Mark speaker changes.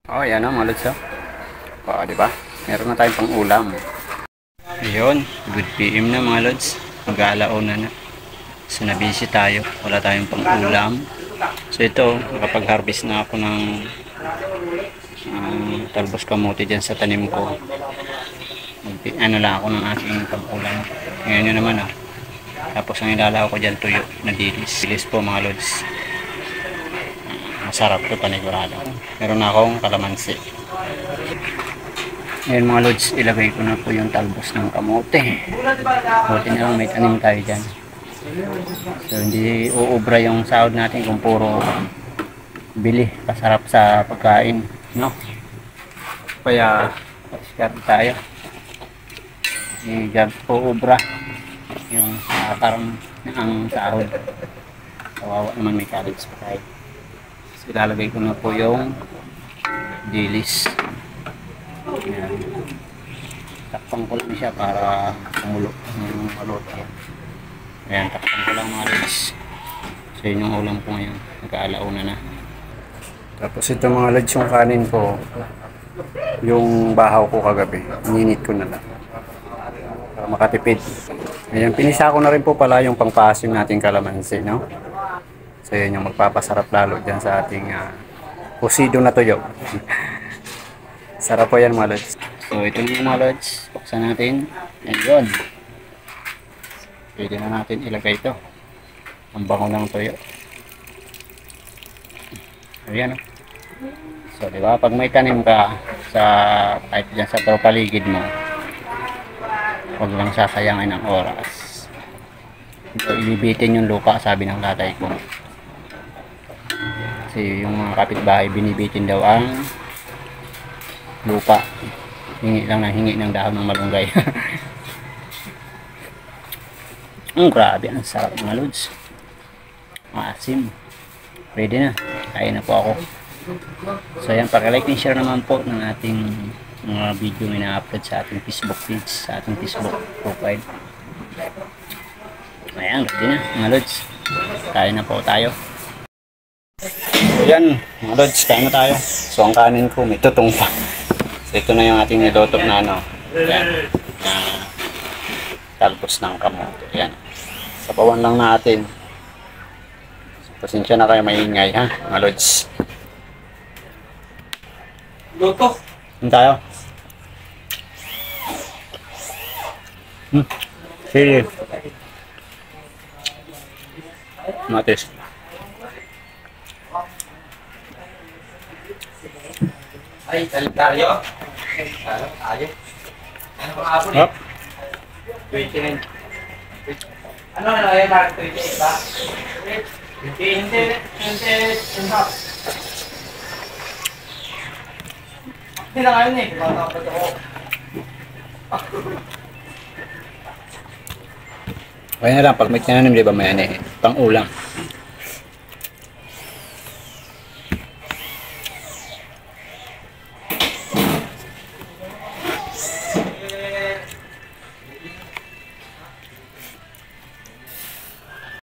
Speaker 1: Oh, yan o mga lods. Oh, di ba? Meron na tayong pang ulam. Ayun, good PM na mga lods. Mag-aalauna na. So, nabisi tayo. Wala tayong pang ulam. So, ito, nakapag-harvest na ako ng talbos kamote dyan sa tanim ko. Ano lang ako ng aking pang ulam. Ngayon yun naman Tapos, ang ilalaw ko dyan tuyo na dilis. Dilis po mga lods. Masarap to, panigurado. Meron na akong kalamansi. Ngayon mga lods, ilagay ko na po yung talbos ng kamote. Buti na lang may tanim tayo dyan. So hindi uubra yung sahod natin kung puro bili. Pasarap sa pagkain, no? Kaya sikat tayo. Hindi uubra yung parang ang sahod. Kawawa naman may college pa tayo. So, ilalagay ko na po yung dilis. Ayan. Takpan ko lang siya para kumulo ng maluto. Ayan, takpan ko lang mga lods. So yun yung ulam ko ngayon. Nagkaalauna na. Tapos ito mga lods, yung kanin ko, yung bahaw ko kagabi, ninit ko na lang para makatipid. Ayan, pinisa ko na rin po pala yung pangpaasim nating kalamansi, no? So yun yung magpapasarap lalo dyan sa ating pusido na tuyo. Sarap po yan mga lods. So ito yung mga lods, buksan natin. Ayun. Pwede na natin ilagay ito. Ang bango ng tuyo. Ayan So diba, pag may tanim ka sa kahit dyan sa paligid mo, huwag lang sasayangin ang oras. Ibibitin yung lupa, sabi ng tatay ko. Kasi yung mga kapitbahay binibitin daw ang lupa. Hingi ng dahon ng malunggay. Grabe, ang sarap mga lods. Maasim. Ready na. Kaya na po ako. So ayan, paki-like and share naman po ng ating mga video na ina-upload sa ating Facebook page, sa ating Facebook profile. Ayan, ready na mga lods. Kaya na po tayo. Ayan, mga lods, kaya na tayo. So ang kanin ko may tutong pa. So ito na yung ating niluto na ayan, talbos ng kamote. Ayan. Sabawan lang natin. Pasensya na kayo maingay ha, mga lods.
Speaker 2: Luto.
Speaker 1: Ano tayo? Sige. Matis.
Speaker 2: Ay, tayo. Tayo. Ano mga apo ni? 29. Ano yan, Mark? 28 ba? Hindi. Hindi na kayo eh. Bakit ako?
Speaker 1: Kaya na lang, pag may tinanim, di ba may pang ulam.